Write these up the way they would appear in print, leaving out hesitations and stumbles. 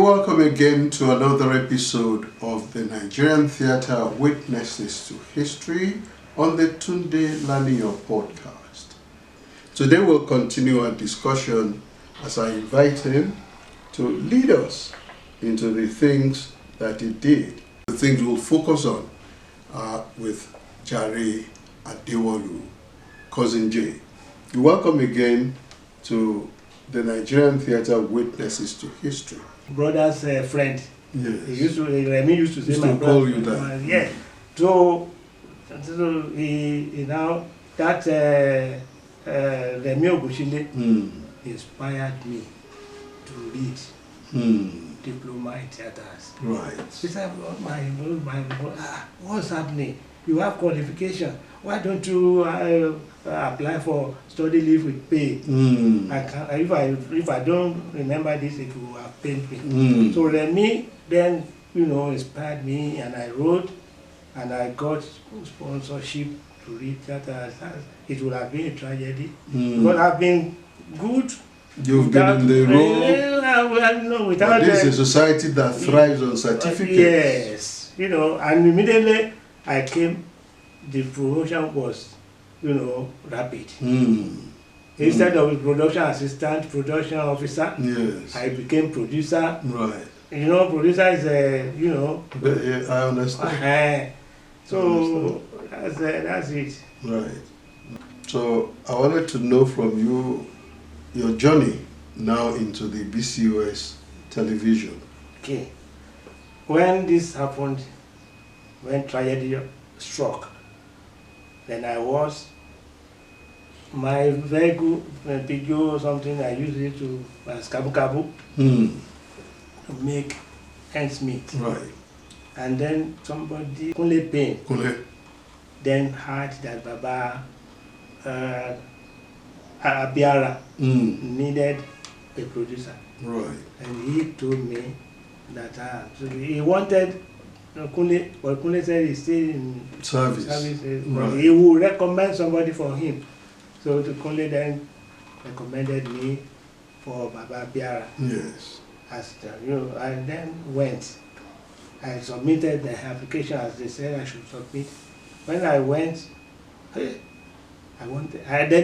You're welcome again to another episode of the Nigerian Theatre Witnesses to History on the Tunde Laniyo podcast. Today we'll continue our discussion as I invite him to lead us into the things that he did. The things we'll focus on with Jare Adewolu, cousin Jare. You're welcome again to the Nigerian Theatre Witnesses to History. Brother's friend. Yes. Remy used to say my brother. Call you that. Yeah. So he now that Remy Ogushile inspired me to read diploma in theatres. Right. He said, what's happening? You have qualification. Why don't you apply for study leave with pay? If I don't remember this, it will have paid me. So Remy then, inspired me, and I wrote, and I got sponsorship to read theatre. It would have been a tragedy, but I've been good. You've been in the role. Without this is a society that thrives on certificates. Yes, and immediately I came. The promotion was, rapid. Instead of production assistant, production officer, yes, I became producer. Right. Producer is I understand. So that's it. Right. So I wanted to know from you your journey now into the BCOS television. Okay. When this happened, when tragedy struck, then I was my vehicle, Pijo or something, I used it to as kabu to make ends meet. Right. And then somebody, Kunle, then heard that Baba Abiara needed a producer. Right. And he told me that so he wanted Kunle, but Kunle said he's still in service. Right. He would recommend somebody for him. So the Kunle then recommended me for Baba Biara. Yes. I then went. I submitted the application as they said I should submit. When I went, then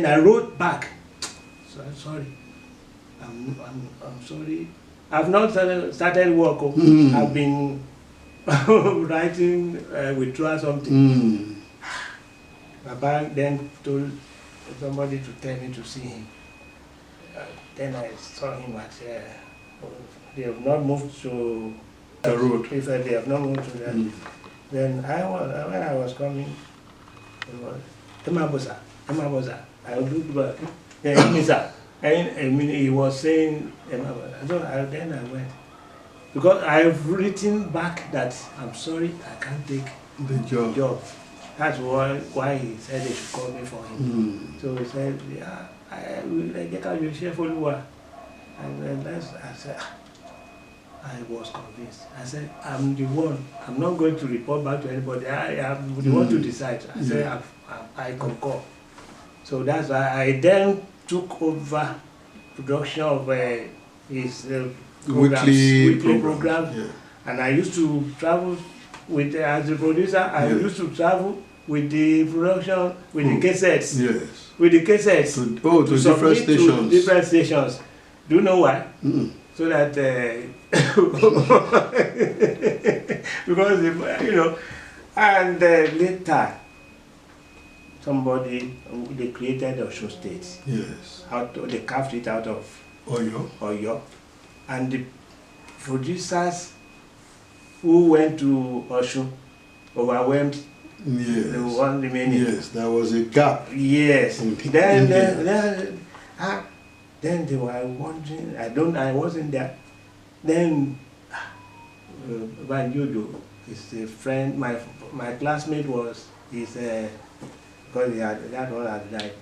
I wrote back. So I'm sorry. I'm sorry. I've not started work. I've been writing withdraw something. Baba then told somebody to tell me to see him. Then I saw him at they have not moved to the road. If they have not moved to that. Then when I was coming, it was Emabosa. I looked back. And he was saying Emabosa. So then I went. Because I've written back that I'm sorry, I can't take the job. That's why he said they should call me for him. So he said, I will get out your share for you. And then I said, I was convinced. I said, I'm the one. I'm not going to report back to anybody. I am the one to decide. I said, I concur. So that's why I then took over production of his weekly program. Yeah. And I used to travel with as a producer. I used to travel with the production with the cassettes. Yes. With the cassettes. To different stations. To different stations. Do you know why? So that because and later they created a show state. Yes. They carved it out of Oyo. And the producers who went to Osun overwhelmed. Yes. The one remaining. Yes, there was a gap. Yes. Then they were wondering. I wasn't there. Then Banjodo is a friend. My classmate was because that one had died.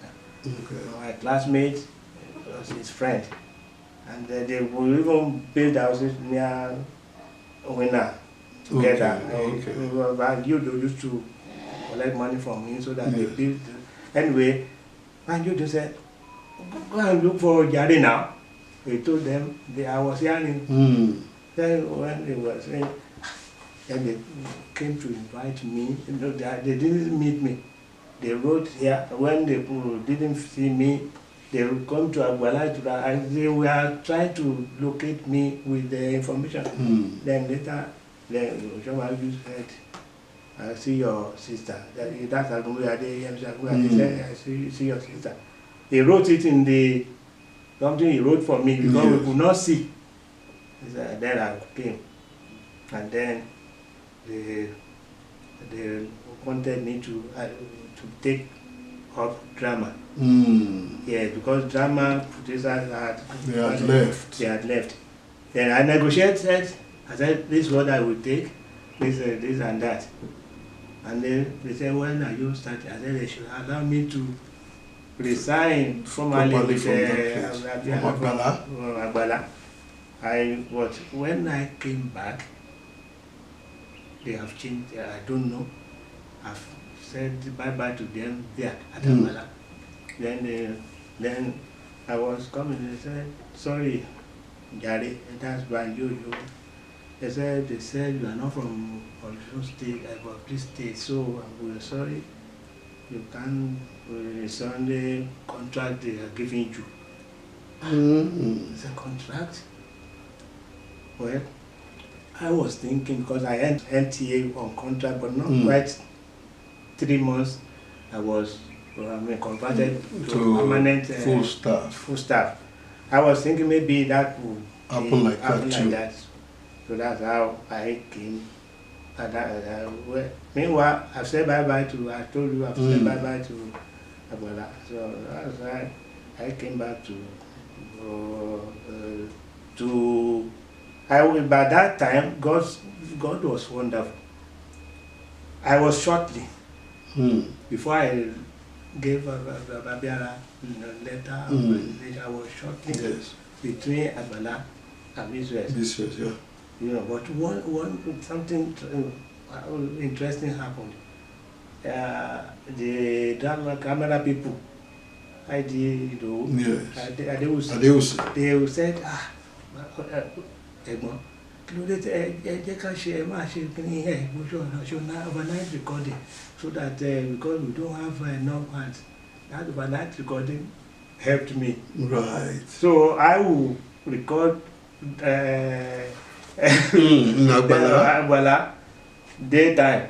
Okay. My classmate was his friend. And they will even build houses near Winner together. Okay. Banjodo used to collect money from him so that they built. Anyway, Banjodo said, go and look for Jare now. He told them I was hearing. Then when they were saying, then they came to invite me. You know, they didn't meet me. They wrote here. When they didn't see me, they would come to Adewolu and they were trying to locate me with the information. Then later, then Adewolu said, I see your sister. That's Adewolu. He said, I see your sister. He wrote it in the something he wrote for me because we could not see. Then I came, and then they wanted me to take up drama. Yeah, because drama producers had left. They had left. Then I negotiated. I said, this is what I will take, this and that. And then they said, when are you starting? I said, they should allow me to resign formally from Agbala. When I came back, they have changed. I don't know. I've said bye-bye to them there at Agbala. Then I was coming and they said, sorry, Jare, that's why you. They said you are not from Osun State, but this state, so we're sorry. You can't resign the contract they are giving you. It's a contract. Well, I was thinking because I had NTA on contract, but not quite 3 months. I was converted to permanent full staff. I was thinking maybe that would happen like that. So that's how I came. Meanwhile, I've said bye-bye to, I told you I've said bye-bye to Adewolu. So that's why I came back by that time, God was wonderful. I was shortly, before I gave Babiara letter, I was shortly between Adewolu and Biswes. Yeah. You know, but something interesting happened. The drama camera people, Adewolu, they said, Ẹ̀gbọ́n, kí ló dé jẹ́ ká ṣe máa ṣe kíní overnight recording so that because we don't have enough hands, that overnight recording helped me. Right. So I will record Agbala daytime,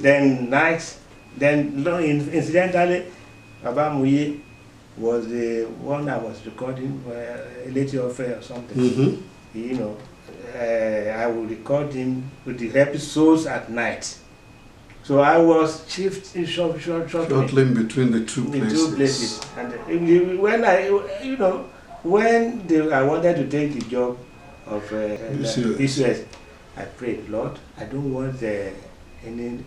then night, then incidentally, Baba Muye was the one I was recording, a lady affair or something. You know, I will record him with the episodes at night. So I was shifting shortly between the two places. And when I wanted to take the job of Biswes, I prayed, Lord, I don't want any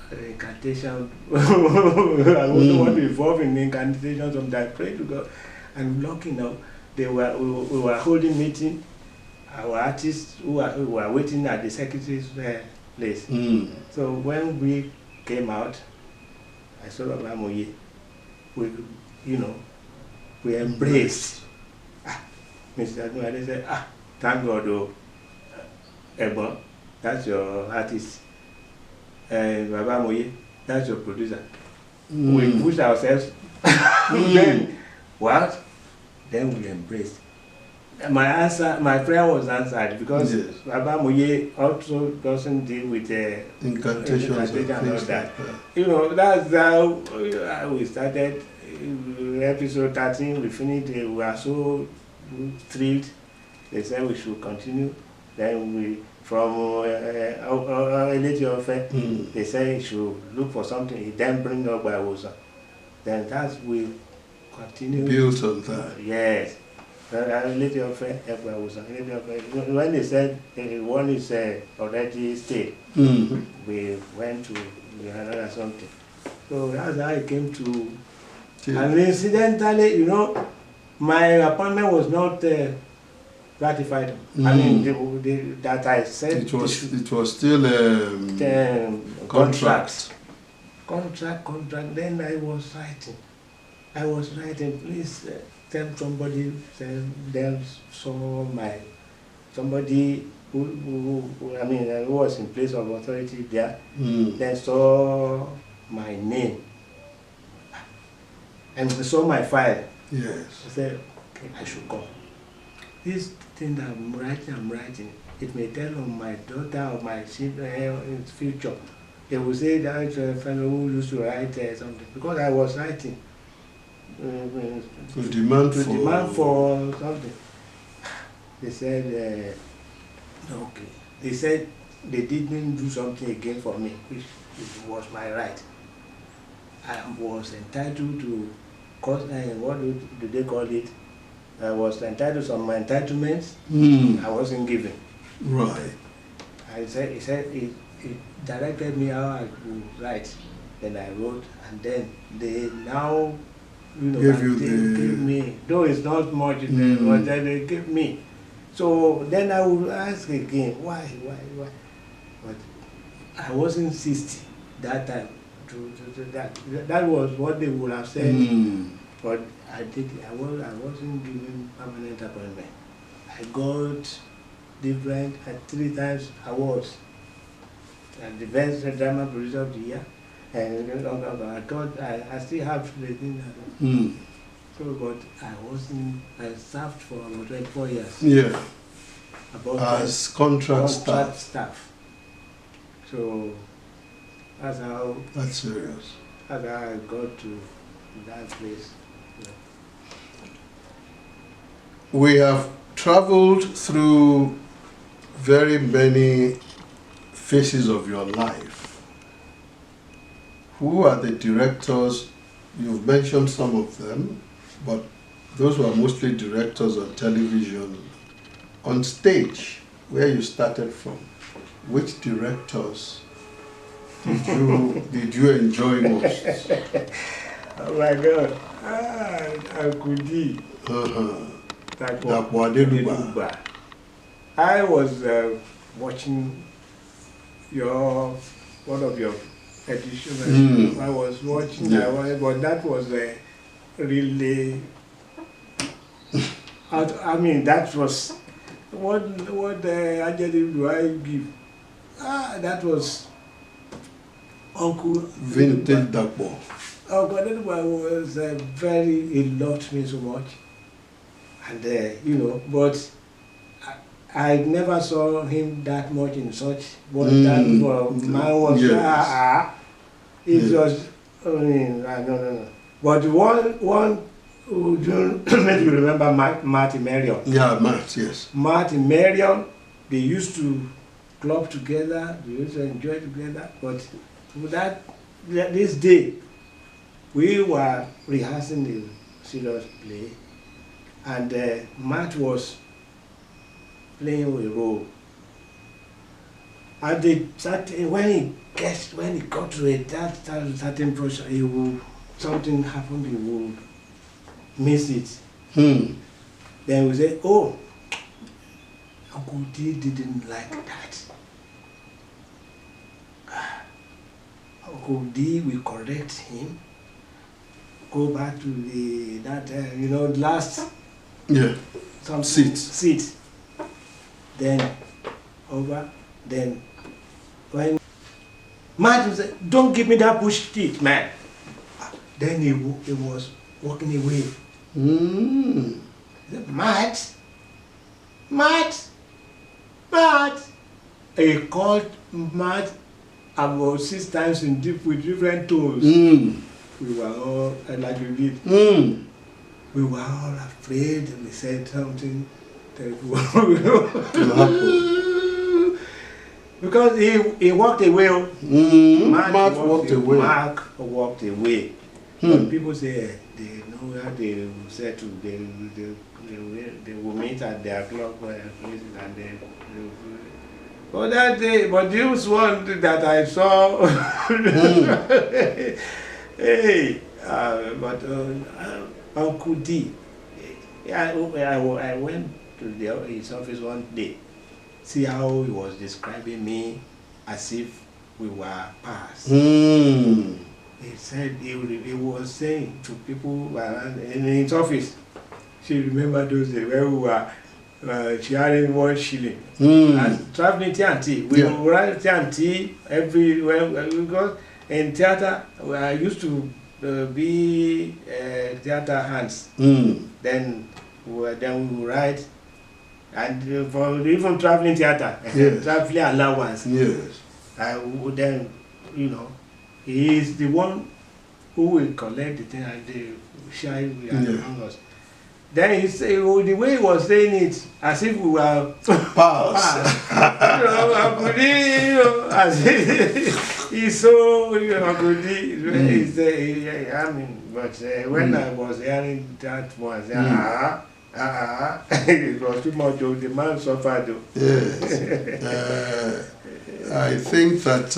incantation. I don't want to involve in incantations of that. I prayed to God. And lucky now, we were holding meeting. Our artists who were waiting at the secretary's place. So when we came out, I saw Baba Muye. We embraced. Mr. Adewolu said, thank God, Ebon, that's your artist. Baba Muye, that's your producer. We pushed ourselves. Then what? Then we embraced. My prayer was answered because Baba Muye also doesn't deal with incantations and all that. That's how we started episode 13. We finished. We were so thrilled. They said we should continue. Then from a lady offer, they said we should look for something. He then bring up Adewolu. Then we continue. Built on that. Yes. When they said one is already stayed, we went to another something. So that's how I came to. And incidentally, my appointment was not ratified. I mean, that I said it was still contract. Then I was writing. Please. Somebody said somebody who was in place of authority there, Mm. then saw my name and saw my file. Yes. I said, okay, I should come. This thing that I'm writing, it may tell on my daughter or my children in the future. They will say that fellow who used to write something, because I was writing. To demand for something. They said, okay. They said they didn't do something again for me, which was my right. I was entitled to, what do they call it? I was entitled to some entitlements. I wasn't given. Right. He said it directed me how I would write. Then I wrote, and then they now, gave me, though it's not much, but then they gave me. So then I would ask again, why? But I wasn't 60 that time. That was what they would have said. But I wasn't given permanent appointment. I got different, 3 times awards. And the best drama producer of the year. And I thought I still have the thing. So, but I served for about 24 years. Yeah. As contract staff. So, that's how. That's serious. That's how I got to that place. Yeah. We have traveled through very many phases of your life. Who are the directors? You've mentioned some of them, but those were mostly directors on television. On stage, where you started from, which directors did you enjoy most? Oh my God! Akudi. Adewolu. I was watching one of your editions. I was watching that, but that was really. I mean, that was what adjective do I give? That was Uncle Vintage Dakbo. Uncle Adewolu was he loved me so much, and but I never saw him that much in such. But that man was it was. I mean, no. But one who made you remember Martin Marion. Yeah, Matt, yes. Martin Marion, they used to club together, they used to enjoy together, but this day, we were rehearsing the serious play, and Matt was playing a role. And when he got to that certain portion, something happened, he would miss it. Then we say, oh, Uncle D didn't like that. Uncle D will correct him, go back to last seat. Then when Martin said, don't give me that bush teeth, man. Then he was walking away. He said, Matt. He called Matt about 6 times with different tones. We were all like we did. We were all afraid, and we said something terrible. Because he walked away. Mark walked away. But people say they know where they settle. They will meet at their club and then. But that day, but this one that I saw. Hey, but Uncle D. I went to his office one day. See how he was describing me as if we were past. He said he was saying to people around in his office, she remembered those days where we were sharing 1 shilling. Mm. And traveling TNT, we Yeah. would write TNT everywhere because in theater I used to be theater hands. Mm. Then we would write, and for even traveling theater, Yes. traveling allowance. Yes. I would then, he is the one who will collect the thing and they share it with among us. Then he say, the way he was saying it, as if we were Pass. as if he's so, I mean, but when I was hearing that one, it was too much. The man suffered. Yes. I think that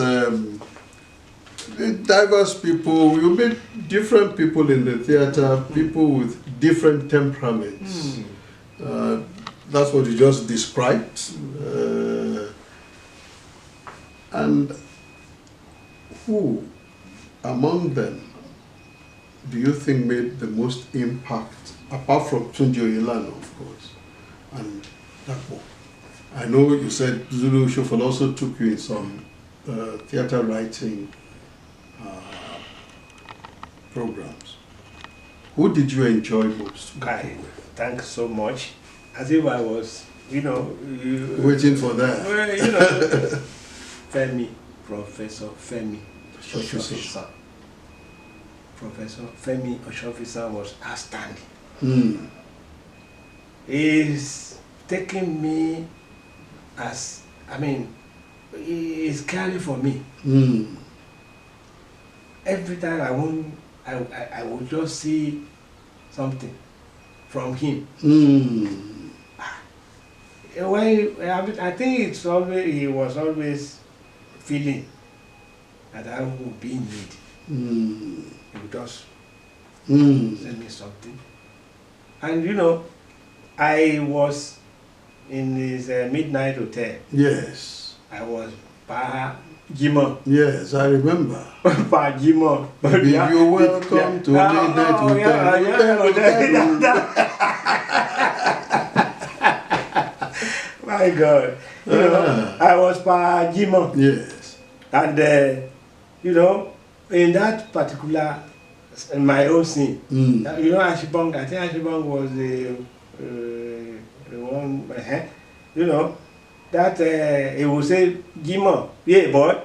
diverse people, you meet different people in the theater, people with different temperaments. That's what you just described. And who among them do you think made the most impact, apart from Tunji Oyelano, of course, and Dapo? I know you said Zulu Shofel also took you in some theater writing programs. Who did you enjoy most? Guy, thanks so much. As if I was, Waiting for that. Well, Femi, Professor Femi Oshofisa. Professor Femi Oshofisa was outstanding. Mm. He's taking me as, he's caring for me. Mm. Every time I would just see something from him. Mm. I think he was always feeling that I would be in need. Mm. He would just Mm. send me something. And I was in his midnight hotel. Yes. I was Pa Jimo. Yes, I remember. Pa Jimo. Baby, you're welcome to midnight hotel. My God. I was Pa Jimo. Yes. And, in that particular, in my own scene, Ashibong, I think Ashibong was the one, that he would say, Jimo, yeah, boy,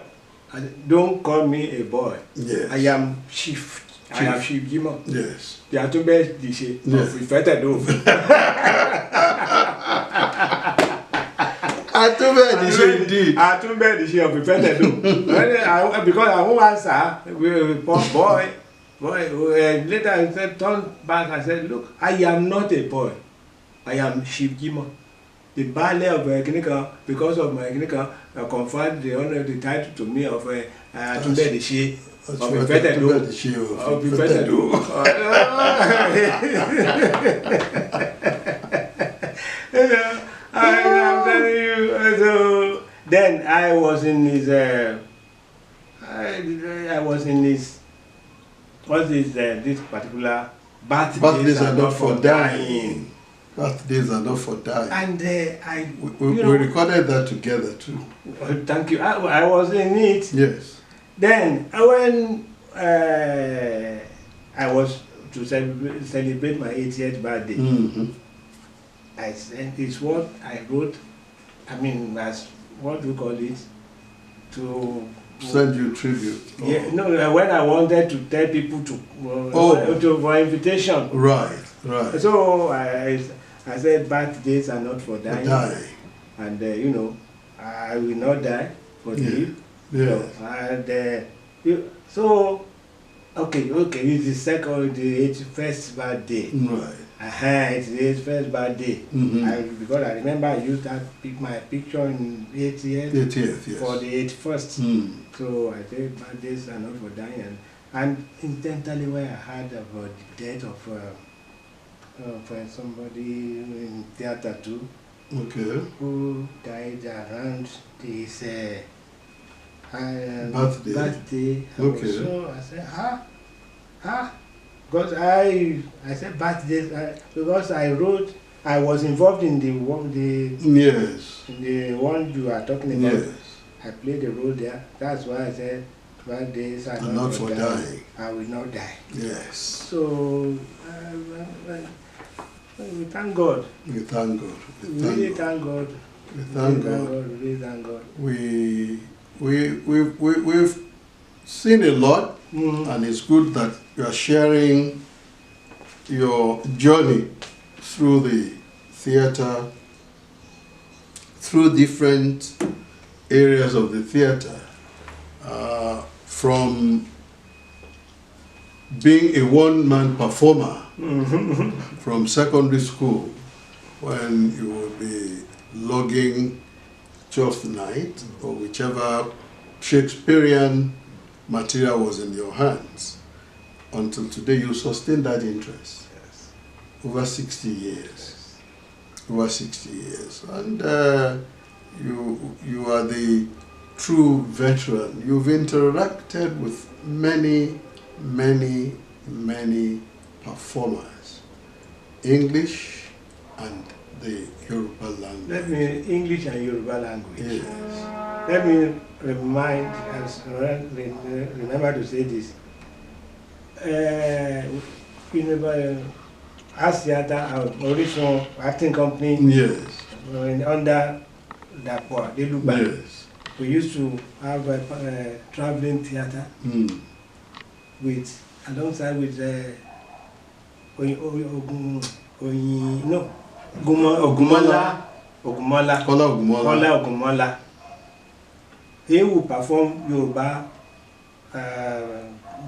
don't call me a boy. Yes. I am Chief. I am Chief Jimo. Yes. You are too bad, this is reflected over. I too bad you say indeed. I too bad this of reflected because I won't answer, boy. Later I said, turn back and said, look, I am not a boy. I am Chief Jimo. The ballet of Kinika, because of my Kinika, conferred the honor, the title to me of Atumbe Dishi of Ifetedu. I'm telling you. So then I was in his. What is this particular Birthdays are not for dying. Birthdays are not for dying. And we recorded that together too. Thank you. I was in it. Yes. Then when I was to celebrate my 80th birthday, I said it's what I wrote. As what do you call it? To send you tribute. Yeah, no. When I wanted to tell people for invitation. Right. So I said birthdays are not for dying. And I will not die for you. Yeah. So okay, it's the second, the 81st birthday. Right. It's the 81st birthday. Because I remember I used my picture in 80th. 80th, yes. For the 81st. So I said birthdays are not for dying. And incidentally, when I heard about the death of somebody in theater too, who died around his birthday. So I said, because I said birthdays because I wrote I was involved in the one, Yes. in the one you are talking about. Yes. I played a role there. That's why I said 12 days are And not for dying. I will not die. Yes. So we thank God. We thank God. We really thank God. We thank God. We really thank God. We've seen a lot, Mm-hmm. and it's good that you are sharing your journey through the theater, through different areas of the theater, from being a one-man performer from secondary school, when you would be logging Twelfth Night or whichever Shakespearean material was in your hands, until today you sustain that interest. Yes. Over 60 years. Yes. Over 60 years. And you are the true veteran. You've interacted with many, many, many performers. English and the Yoruba language. Let me English and Yoruba language. Yes. Let me remember to say this. As theater, Original acting company. Yes. Under Dapo Adeluba. Yes. We used to have a traveling theater with alongside with Ogumola. Kola Kola Ogumola. Ogumola. He will perform Yoruba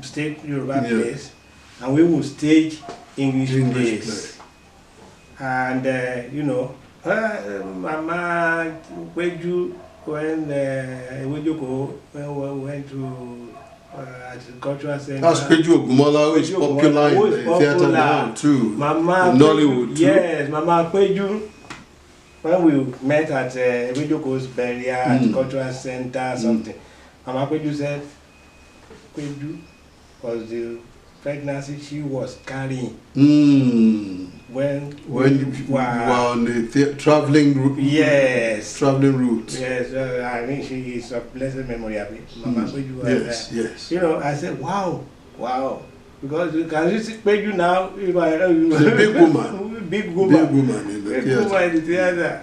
stage Yoruba plays, and we will stage English plays. And Mama Kweju, when Ewejoko went to agricultural center. That's Kweju Ogumola, who is popular in the theater now too. Mama in Nollywood too. Yes, Mama Kweju. When we met at Ewejoko's burial agricultural center, something, Mama Kweju said Kweju was the pregnancy she was carrying when you were on the traveling route. Yes. Traveling route. Yes, I think she is of blessed memory. Mama Kweju was Yes, yes. I said, wow. Because you can see Kweju now, She's a big woman. Big woman. Big woman in the theater. Woman in the theater.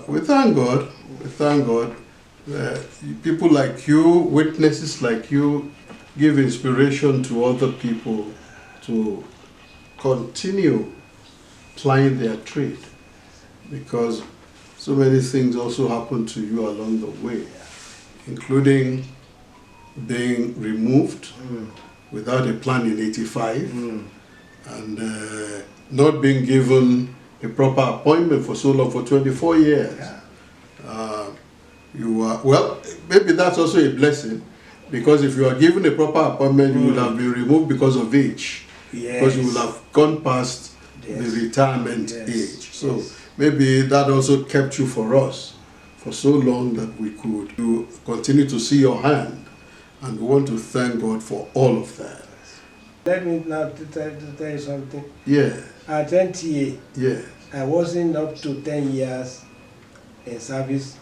We thank God. We thank God. People like you, witnesses like you, give inspiration to other people to continue plying their trade, because so many things also happen to you along the way, including being removed without a plan in '85 and not being given a proper appointment for so long, for 24 years. You are, well, maybe that's also a blessing, because if you are given a proper appointment, you would have been removed because of age. Yes. Because you will have gone past the retirement age. So maybe that also kept you for us for so long that we could continue to see your hand. And we want to thank God for all of that. Let me now tell you something. Yes. At NTA, Yes. I wasn't up to 10 years in service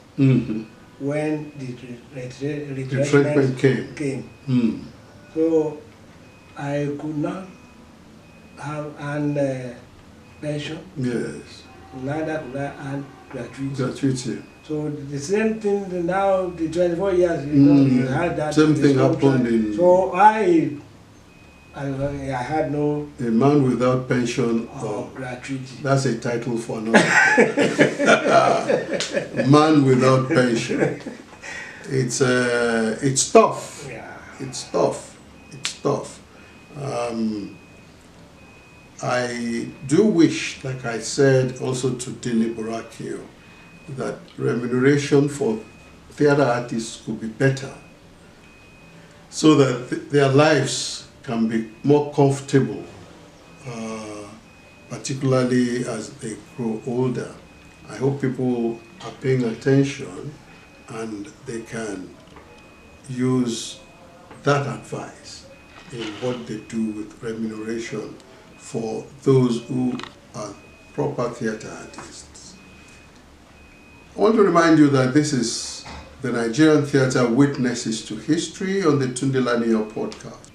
when the retrenchment came. So I could not have an pension. Yes. Neither could I earn gratuity. Gratuity. So the same thing now, the 24 years, you had that. Same thing happened in... So I had no... A man without pension or gratuity. That's a title for another. Man without pension. It's tough. Yeah. It's tough. It's tough. I do wish, like I said also to Dele Borakio, that remuneration for theater artists could be better, so that their lives can be more comfortable, particularly as they grow older. I hope people are paying attention and they can use that advice in what they do with remuneration for those who are proper theatre artists. I want to remind you that this is the Nigerian Theatre Witnesses to History on the Tunde Laniyo podcast.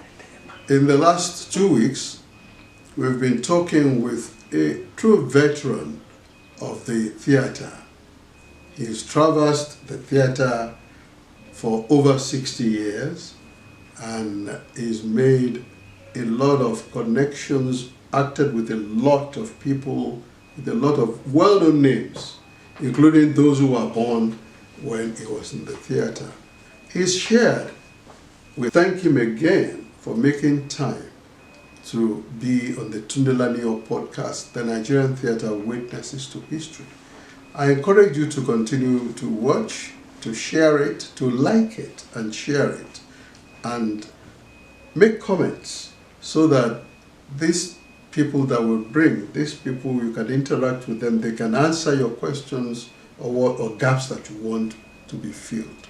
In the last 2 weeks, we've been talking with a true veteran of the theatre. He's traversed the theatre for over 60 years and he's made a lot of connections, acted with a lot of people, with a lot of well-known names, including those who were born when he was in the theatre. He's shared. We thank him again for making time to be on the Tunde Laniyo podcast, the Nigerian Theatre Witnesses to History. I encourage you to continue to watch, to share it, to like it and share it, and make comments so that these people that will bring, these people you can interact with them, they can answer your questions or gaps that you want to be filled.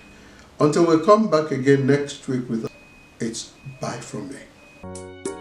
Until we come back again next week with it's bye from me.